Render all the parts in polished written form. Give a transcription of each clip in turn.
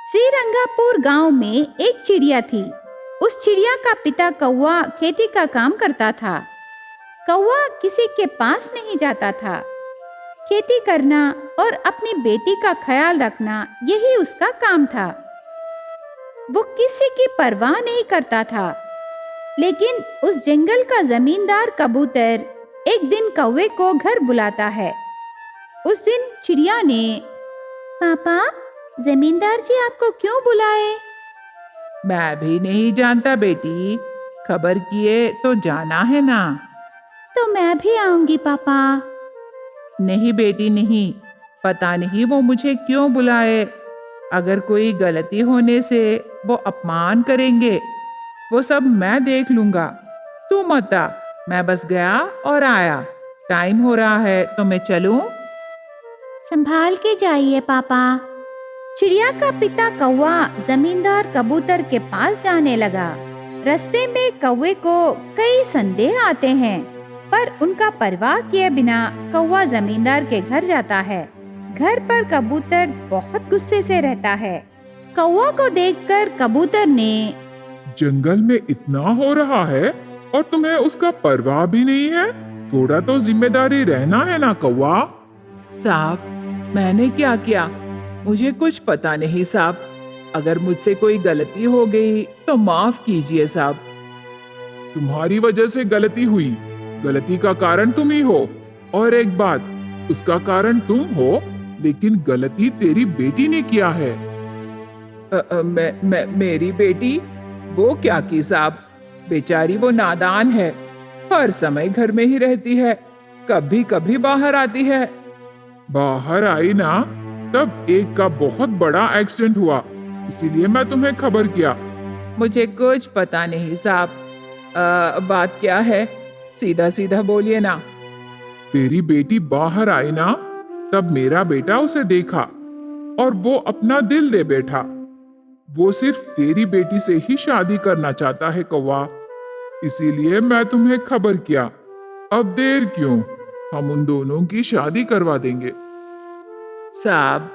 श्रीरंगापुर गांव में एक चिड़िया थी। उस चिड़िया का पिता कौवा खेती का काम करता था। कौवा किसी के पास नहीं जाता था। खेती करना और अपनी बेटी का ख्याल रखना यही उसका काम था। वो किसी की परवाह नहीं करता था। लेकिन उस जंगल का जमींदार कबूतर एक दिन कौवे को घर बुलाता है। उस दिन चिड़िया ने, पापा, जमींदार जी आपको क्यों बुलाए? मैं भी नहीं जानता बेटी, खबर किए तो जाना है ना। तो मैं भी आऊंगी पापा। नहीं बेटी नहीं, पता नहीं वो मुझे क्यों बुलाए। अगर कोई गलती होने से वो अपमान करेंगे, वो सब मैं देख लूंगा। तू मत आ, मैं बस गया और आया। टाइम हो रहा है तो मैं चलूं? संभाल के जाइए पापा। चिड़िया का पिता कौवा जमींदार कबूतर के पास जाने लगा। रास्ते में कौवे को कई संदेह आते हैं, पर उनका परवाह किए बिना कौवा जमींदार के घर जाता है। घर पर कबूतर बहुत गुस्से से रहता है। कौवा को देखकर कबूतर ने, जंगल में इतना हो रहा है और तुम्हें उसका परवाह भी नहीं है। थोड़ा तो जिम्मेदारी रहना है ना कौवा। साहब, मैंने क्या किया? मुझे कुछ पता नहीं साहब। अगर मुझसे कोई गलती हो गई तो माफ कीजिए साहब। तुम्हारी वजह से गलती हुई, गलती का कारण तुम ही हो। और एक बात, उसका कारण तुम हो, लेकिन गलती तेरी बेटी ने किया है। मेरी बेटी? वो क्या की साहब? बेचारी वो नादान है, हर समय घर में ही रहती है, कभी कभी बाहर आती है। बाहर आई ना, तब एक का बहुत बड़ा एक्सीडेंट हुआ, इसीलिए मैं तुम्हें खबर किया। मुझे कुछ पता नहीं साहब। बात क्या है? सीधा सीधा बोलिए ना। तेरी बेटी बाहर आई ना, तब मेरा बेटा उसे देखा और वो अपना दिल दे बैठा। वो सिर्फ तेरी बेटी से ही शादी करना चाहता है कौवा, इसीलिए मैं तुम्हें खबर किया। अब देर क्यों, हम उन दोनों की शादी करवा देंगे। साहब,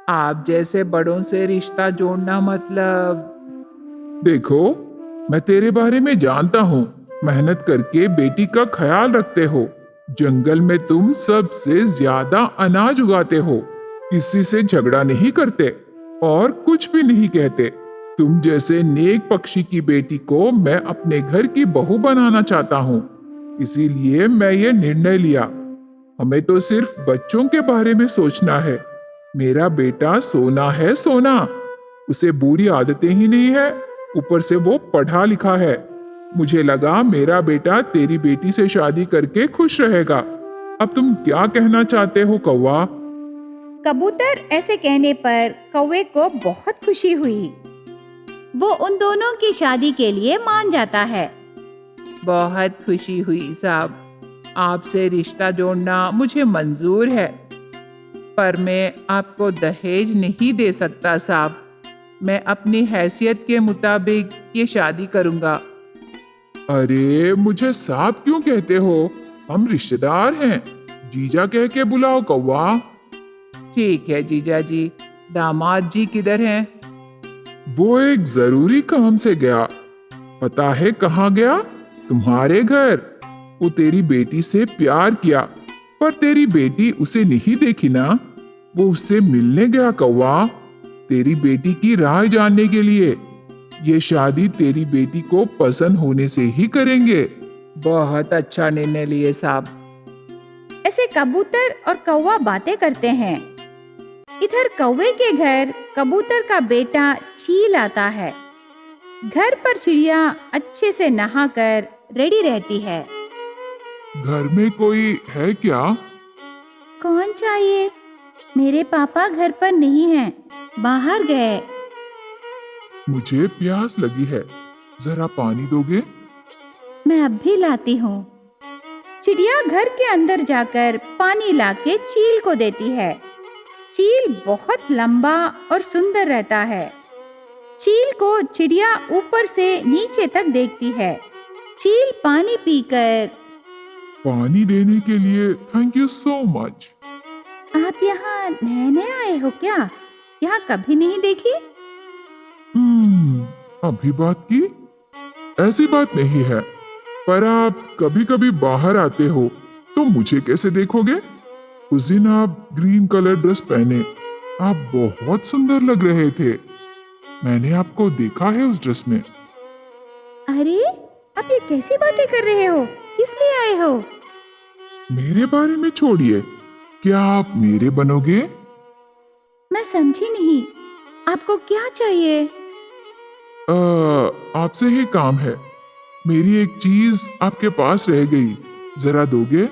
आप जैसे बड़ों से रिश्ता जोड़ना मतलब? देखो, मैं तेरे बारे में जानता हूँ। मेहनत करके बेटी का ख्याल रखते हो। जंगल में तुम सबसे ज्यादा अनाज उगाते हो, किसी से झगड़ा नहीं करते और कुछ भी नहीं कहते। तुम जैसे नेक पक्षी की बेटी को मैं अपने घर की बहू बनाना चाहता हूँ, इसीलिए मैं ये निर्णय लिया। हमें तो सिर्फ बच्चों के बारे में सोचना है। मेरा बेटा सोना है सोना, उसे बुरी आदतें ही नहीं है, ऊपर से वो पढ़ा लिखा है। मुझे लगा मेरा बेटा तेरी बेटी से शादी करके खुश रहेगा। अब तुम क्या कहना चाहते हो कौवा? कबूतर ऐसे कहने पर कौवे को बहुत खुशी हुई। वो उन दोनों की शादी के लिए मान जाता है। बहुत खुशी हुई साहब। आपसे रिश्ता जोड़ना मुझे मंजूर है, पर मैं आपको दहेज नहीं दे सकता साहब। मैं अपनी हैसियत के मुताबिक ये शादी करूंगा। अरे, मुझे साहब क्यों कहते हो? हम रिश्तेदार हैं। जीजा कह के बुलाओ कौवा। ठीक है जीजा जी। दामाद जी किधर हैं? वो एक जरूरी काम से गया। पता है कहाँ गया? तुम्हारे घर। वो तेरी बेटी से प्यार किया, पर तेरी बेटी उसे नहीं देखी ना। वो उससे मिलने गया कौवा, तेरी बेटी की राय जानने के लिए। ये शादी तेरी बेटी को पसंद होने से ही करेंगे। बहुत अच्छा निर्णय लिए साहब। ऐसे कबूतर और कौवा बातें करते हैं। इधर कौवे के घर कबूतर का बेटा चील आता है। घर पर चिड़िया अच्छे से नहाकर रेडी रहती है। घर में कोई है क्या? कौन चाहिए? मेरे पापा घर पर नहीं हैं, बाहर गए। मुझे प्यास लगी है, जरा पानी दोगे? मैं अब भी लाती हूँ। चिड़िया घर के अंदर जाकर पानी लाके चील को देती है। चील बहुत लंबा और सुंदर रहता है। चील को चिड़िया ऊपर से नीचे तक देखती है। चील पानी पीकर, पानी देने के लिए थैंक यू सो मच। आप यहाँ नए नए आए हो क्या? यहाँ कभी नहीं देखी? अभी बात की? ऐसी बात नहीं है, पर आप कभी कभी बाहर आते हो तो मुझे कैसे देखोगे? उस दिन आप ग्रीन कलर ड्रेस पहने, आप बहुत सुंदर लग रहे थे। मैंने आपको देखा है उस ड्रेस में। अरे, आप ये कैसी बातें कर रहे हो? किस लिए आए हो? मेरे बारे में छोड़िए, क्या आप मेरे बनोगे? मैं समझी नहीं, आपको क्या चाहिए? आपसे ही काम है। मेरी एक चीज आपके पास रह गई, जरा दोगे?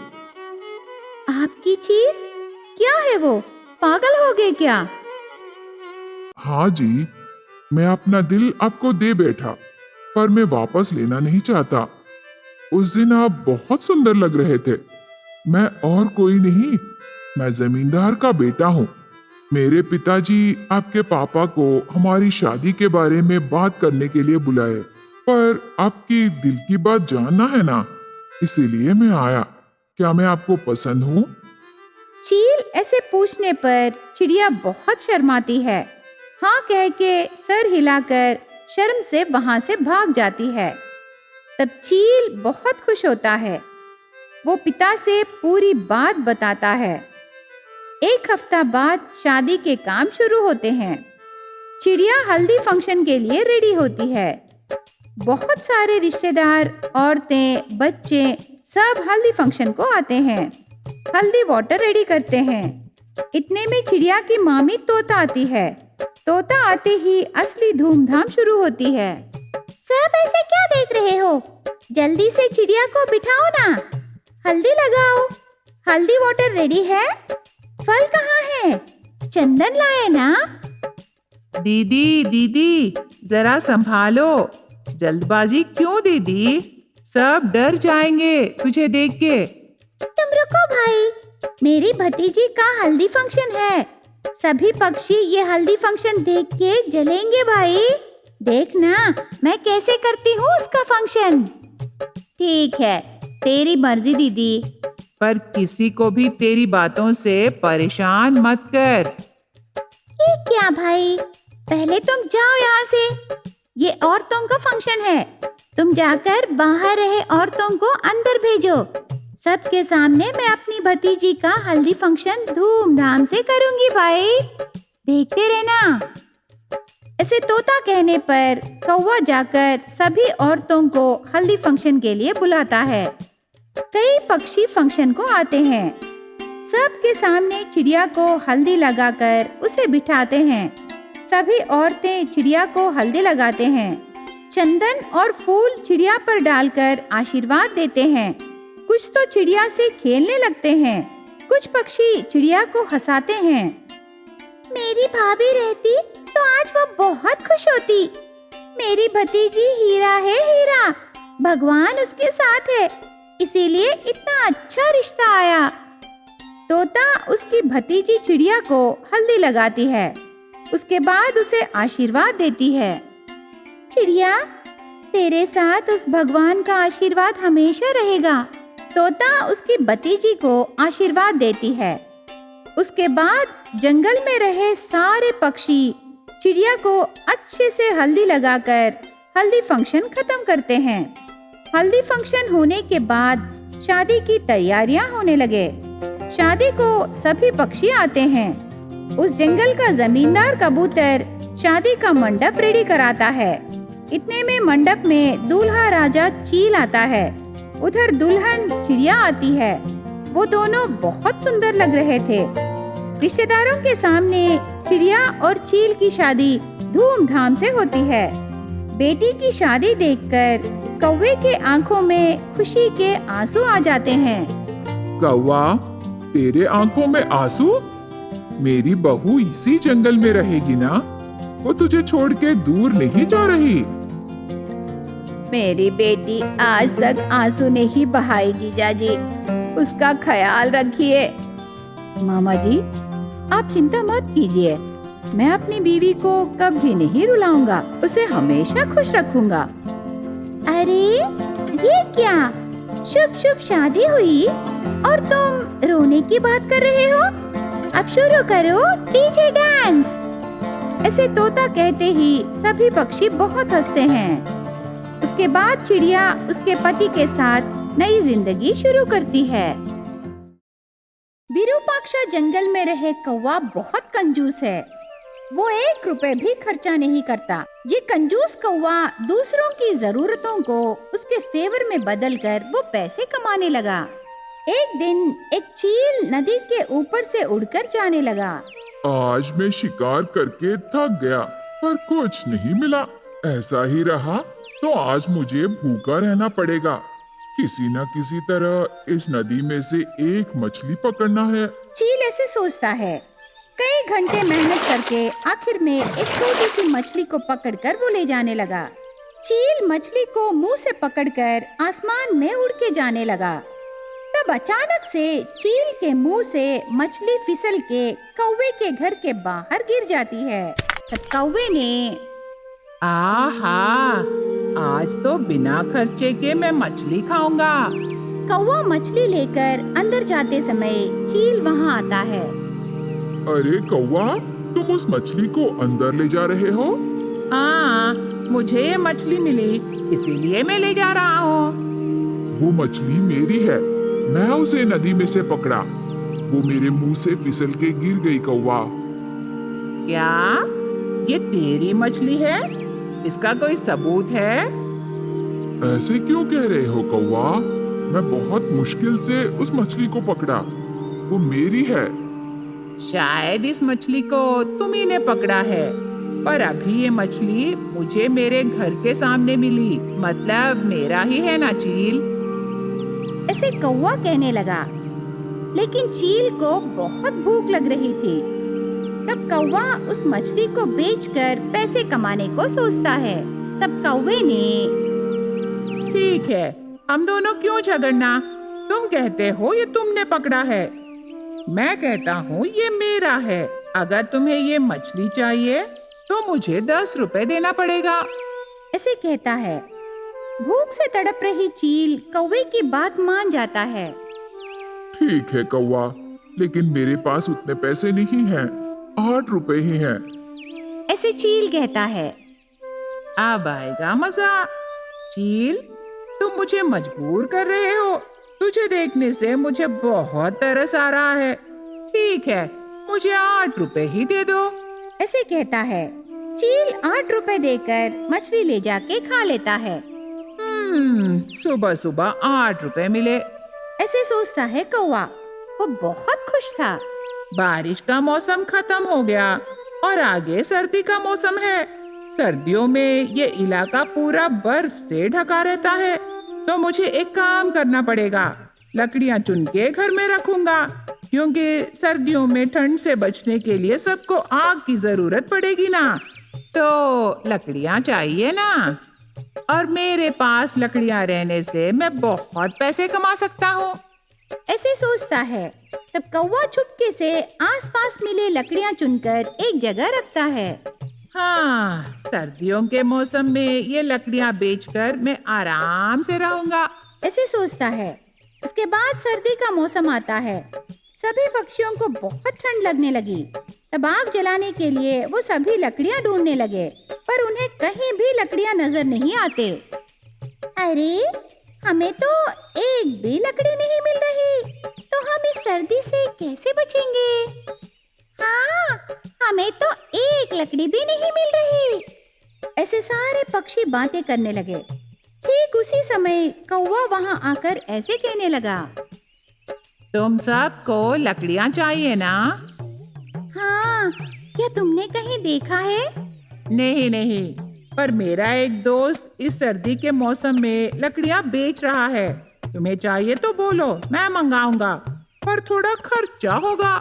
आपकी चीज? क्या है वो? पागल हो गए क्या? हाँ जी, मैं अपना दिल आपको दे बैठा, पर मैं वापस लेना नहीं चाहता। उस दिन आप बहुत सुंदर लग रहे थे। मैं और कोई नहीं, मैं जमींदार का बेटा हूँ। मेरे पिताजी आपके पापा को हमारी शादी के बारे में बात करने के लिए बुलाए, पर आपकी दिल की बात जानना है ना, इसीलिए मैं आया। क्या मैं आपको पसंद हूँ? चील ऐसे पूछने पर चिड़िया बहुत शर्माती है। हाँ कह के सर हिलाकर शर्म से वहां से भाग जाती है। तब चील बहुत खुश होता है। वो पिता से पूरी बात बताता है। एक हफ्ता बाद शादी के काम शुरू होते हैं। चिड़िया हल्दी फंक्शन के लिए रेडी होती है। बहुत सारे रिश्तेदार, औरतें, बच्चे सब हल्दी फंक्शन को आते हैं। हल्दी वाटर रेडी करते हैं। इतने में चिड़िया की मामी तोता आती है। तोता आते ही असली धूमधाम शुरू होती है। सब ऐसे क्या देख रहे हो? जल्दी से चिड़िया को बिठाओ ना, हल्दी लगाओ। हल्दी वाटर रेडी है। फल कहाँ है? चंदन लाए ना? दीदी दीदी, जरा संभालो। जल्दबाजी क्यों दीदी? सब डर जाएंगे तुझे देख के। तुम रुको भाई, मेरी भतीजी का हल्दी फंक्शन है। सभी पक्षी ये हल्दी फंक्शन देख के जलेंगे भाई। देखना मैं कैसे करती हूँ उसका फंक्शन। ठीक है, तेरी मर्जी दीदी। पर किसी को भी तेरी बातों से परेशान मत कर। ये क्या भाई, पहले तुम जाओ यहाँ से। ये औरतों का फंक्शन है। तुम जाकर बाहर रहे औरतों को अंदर भेजो। सबके सामने मैं अपनी भतीजी का हल्दी फंक्शन धूमधाम से करूंगी भाई, देखते रहना। ऐसे तोता कहने पर कौवा जाकर सभी औरतों को हल्दी फंक्शन के लिए बुलाता है। कई पक्षी फंक्शन को आते हैं। सबके सामने चिड़िया को हल्दी लगाकर उसे बिठाते हैं। सभी औरतें चिड़िया को हल्दी लगाते हैं। चंदन और फूल चिड़िया पर डालकर आशीर्वाद देते हैं। कुछ तो चिड़िया से खेलने लगते हैं। कुछ पक्षी चिड़िया को हंसाते हैं। मेरी भाभी रहती तो आज वो बहुत खुश होती। मेरी भतीजी हीरा है, हीरा। भगवान उसके साथ है, इसीलिए इतना अच्छा रिश्ता आया। तोता उसकी भतीजी चिड़िया को हल्दी लगाती है। उसके बाद उसे आशीर्वाद देती है। चिड़िया, तेरे साथ उस भगवान का आशीर्वाद हमेशा रहेगा। तोता उसकी भतीजी को आशीर्वाद देती है। उसके बाद जंगल में रहे सारे पक्षी चिड़िया को अच्छे से हल्दी लगाकर हल्दी फंक्शन खत्म करते हैं। हल्दी फंक्शन होने के बाद शादी की तैयारियां होने लगे। शादी को सभी पक्षी आते हैं। उस जंगल का जमींदार कबूतर शादी का मंडप रेडी कराता है। इतने में मंडप में दूल्हा राजा चील आता है। उधर दुल्हन चिड़िया आती है। वो दोनों बहुत सुंदर लग रहे थे। रिश्तेदारों के सामने चिड़िया और चील की शादी धूमधाम से होती है। बेटी की शादी देखकर कौवे के आंखों में खुशी के आंसू आ जाते हैं। कौवा, तेरे आंखों में आंसू? मेरी बहू इसी जंगल में रहेगी ना? वो तुझे छोड़ के दूर नहीं जा रही। मेरी बेटी आज तक आंसू नहीं बहाई जीजाजी, उसका ख्याल रखिए। मामा जी, आप चिंता मत कीजिए, मैं अपनी बीवी को कभी नहीं रुलाऊंगा, उसे हमेशा खुश रखूंगा। अरे ये क्या, शुभ शुभ शादी हुई और तुम रोने की बात कर रहे हो? अब शुरू करो डीजे डांस। ऐसे तोता कहते ही सभी पक्षी बहुत हंसते हैं। उसके बाद चिड़िया उसके पति के साथ नई जिंदगी शुरू करती है। विरूपाक्षा जंगल में रहे कौवा बहुत कंजूस है। वो 1 रुपए भी खर्चा नहीं करता। ये कंजूस कौवा दूसरों की जरूरतों को उसके फेवर में बदलकर वो पैसे कमाने लगा। एक दिन एक चील नदी के ऊपर से उड़कर जाने लगा। आज मैं शिकार करके थक गया पर कुछ नहीं मिला। ऐसा ही रहा तो आज मुझे भूखा रहना पड़ेगा। किसी न किसी तरह इस नदी में से एक मछली पकड़ना है। चील ऐसे सोचता है। कई घंटे मेहनत करके आखिर में एक छोटी सी मछली को पकड़कर वो ले जाने लगा। चील मछली को मुंह से पकड़कर आसमान में उड़ के जाने लगा। तब अचानक से चील के मुंह से मछली फिसल के कौवे के घर के बाहर गिर जाती है। तब कौवे ने आहा, आज तो बिना खर्चे के मैं मछली खाऊंगा। कौवा मछली लेकर अंदर जाते समय चील वहाँ आता है। अरे कौवा, तुम उस मछली को अंदर ले जा रहे हो? हाँ, मुझे ये मछली मिली इसीलिए मैं ले जा रहा हूँ। वो मछली मेरी है। मैं उसे नदी में से पकड़ा। वो मेरे मुंह से फिसल के गिर गई कौवा। क्या ये तेरी मछली है? इसका कोई सबूत है? ऐसे क्यों कह रहे हो कौवा? मैं बहुत मुश्किल से उस मछली को पकड़ा। वो मेरी है। शायद इस मछली को तुम ही ने पकड़ा है, पर अभी ये मछली मुझे मेरे घर के सामने मिली, मतलब मेरा ही है ना चील? ऐसे कौवा कहने लगा। लेकिन चील को बहुत भूख लग रही थी। तब कौवा उस मछली को बेचकर पैसे कमाने को सोचता है। तब कौवे ने ठीक है, हम दोनों क्यों झगड़ना? तुम कहते हो ये तुमने पकड़ा है, मैं कहता हूँ ये मेरा है। अगर तुम्हें ये मछली चाहिए तो मुझे 10 रुपए देना पड़ेगा। ऐसे कहता है। भूख से तड़प रही चील कौवे की बात मान जाता है। ठीक है कौवा, लेकिन मेरे पास उतने पैसे नहीं हैं। 8 रुपए ही हैं। ऐसे चील कहता है। अब आएगा मजा। चील, तुम मुझे मजबूर कर रहे हो। तुझे देखने से मुझे बहुत तरस आ रहा है। ठीक है, मुझे 8 रुपए ही दे दो। ऐसे कहता है। चील 8 रुपए देकर मछली ले जाके खा लेता है। सुबह सुबह 8 रुपए मिले। ऐसे सोचता है कौवा। वो बहुत खुश था। बारिश का मौसम खत्म हो गया और आगे सर्दी का मौसम है। सर्दियों में ये इलाका पूरा बर्फ से ढका रहता है, तो मुझे एक काम करना पड़ेगा। लकड़ियां चुन के घर में रखूंगा, क्योंकि सर्दियों में ठंड से बचने के लिए सबको आग की जरूरत पड़ेगी ना। तो लकड़ियां चाहिए ना, और मेरे पास लकड़ियां रहने से मैं बहुत पैसे कमा सकता हूँ। ऐसे सोचता है। तब कौवा चुपके से आसपास मिले लकड़ियां चुनकर एक जगह रखता है। हाँ, सर्दियों के मौसम में ये लकड़ियां बेचकर मैं आराम से रहूंगा। ऐसे सोचता है। उसके बाद सर्दी का मौसम आता है। सभी पक्षियों को बहुत ठंड लगने लगी। तब आग जलाने के लिए वो सभी लकड़ियां ढूंढने लगे, पर उन्हें कहीं भी लकड़ियां नजर नहीं आते। अरे, हमें तो एक भी लकड़ी नहीं मिल रही, तो हम इस सर्दी से कैसे बचेंगे? हाँ, हमें तो एक लकड़ी भी नहीं मिल रही। ऐसे सारे पक्षी बातें करने लगे। ठीक उसी समय कौवा वहां आकर ऐसे कहने लगा। तुम सबको लकड़ियां चाहिए ना? हाँ, क्या तुमने कहीं देखा है? नहीं नहीं, पर मेरा एक दोस्त इस सर्दी के मौसम में लकड़ियां बेच रहा है। तुम्हें चाहिए तो बोलो, मैं मंगाऊंगा, पर थोड़ा खर्चा होगा।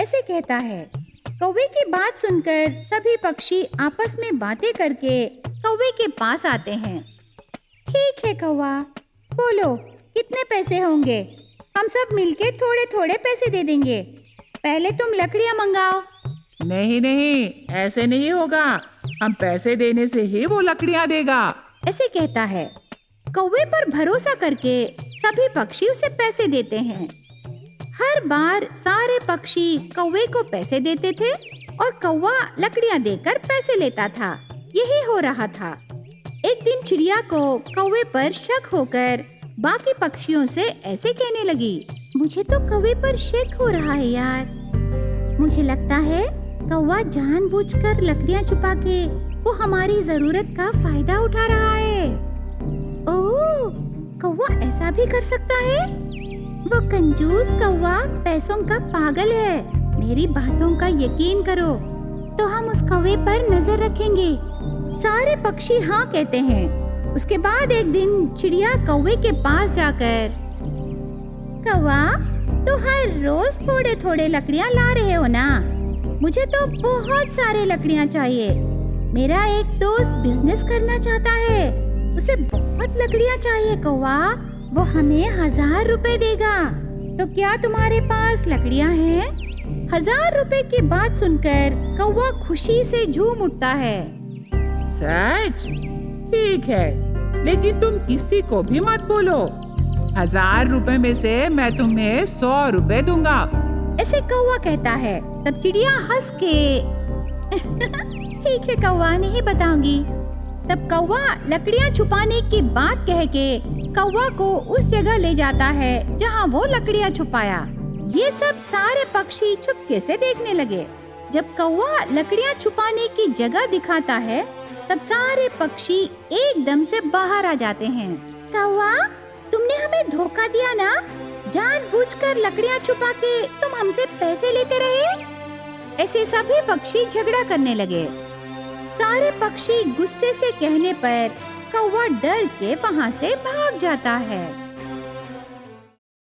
ऐसे कहता है। कौवे की बात सुनकर सभी पक्षी आपस में बातें करके कौवे के पास आते हैं। ठीक है कौवा, बोलो कितने पैसे होंगे? हम सब मिलके थोड़े थोड़े पैसे दे देंगे। पहले तुम लकड़ियां मंगाओ। नहीं नहीं, ऐसे नहीं होगा। हम पैसे देने से ही वो लकड़ियां देगा। ऐसे कहता है। कौवे पर भरोसा करके सभी पक्षी उसे पैसे देते हैं। हर बार सारे पक्षी कौवे को पैसे देते थे और कौवा लकड़ियां देकर पैसे लेता था। यही हो रहा था। एक दिन चिड़िया को कौवे पर शक होकर बाकी पक्षियों से ऐसे कहने लगी, मुझे तो कौवे पर शक हो रहा है यार। मुझे लगता है कौवा जानबूझकर लकड़ियां छुपा के वो हमारी जरूरत का फायदा उठा रहा है। ओह, कौवा ऐसा भी कर सकता है? वो कंजूस कौवा पैसों का पागल है। मेरी बातों का यकीन करो तो हम उस कौवे पर नजर रखेंगे। सारे पक्षी हाँ कहते हैं। उसके बाद एक दिन चिड़िया कौवे के पास जाकर, कौवा, तो हर रोज थोड़े थोड़े लकड़ियां ला रहे हो ना? मुझे तो बहुत सारे लकड़ियां चाहिए। मेरा एक दोस्त बिजनेस करना चाहता है, उसे बहुत लकड़ियां चाहिए कौवा। वो हमें 1000 रुपए देगा। तो क्या तुम्हारे पास लकड़ियां हैं? 1000 रुपए की बात सुनकर कौवा खुशी से झूम उठता है। सच? ठीक है, लेकिन तुम किसी को भी मत बोलो। 1000 रुपए में से मैं तुम्हें 100 रुपए दूंगा। ऐसे कौवा कहता है। तब चिड़िया हंस के ठीक है कौवा, नहीं बताऊंगी। तब कौवा लकड़ियां छुपाने की बात कह के कौवा को उस जगह ले जाता है जहां वो लकड़ियां छुपाया। ये सब सारे पक्षी चुपके से देखने लगे। जब कौवा लकड़ियां छुपाने की जगह दिखाता है तब सारे पक्षी एकदम से बाहर आ जाते हैं। कौवा, तुमने हमें धोखा दिया ना? जानबूझकर लकड़ियां छुपा के तुम हमसे पैसे लेते रहे। ऐसे सभी पक्षी झगड़ा करने लगे। सारे पक्षी गुस्से से कहने पर कौवा डर के वहाँ से भाग जाता है।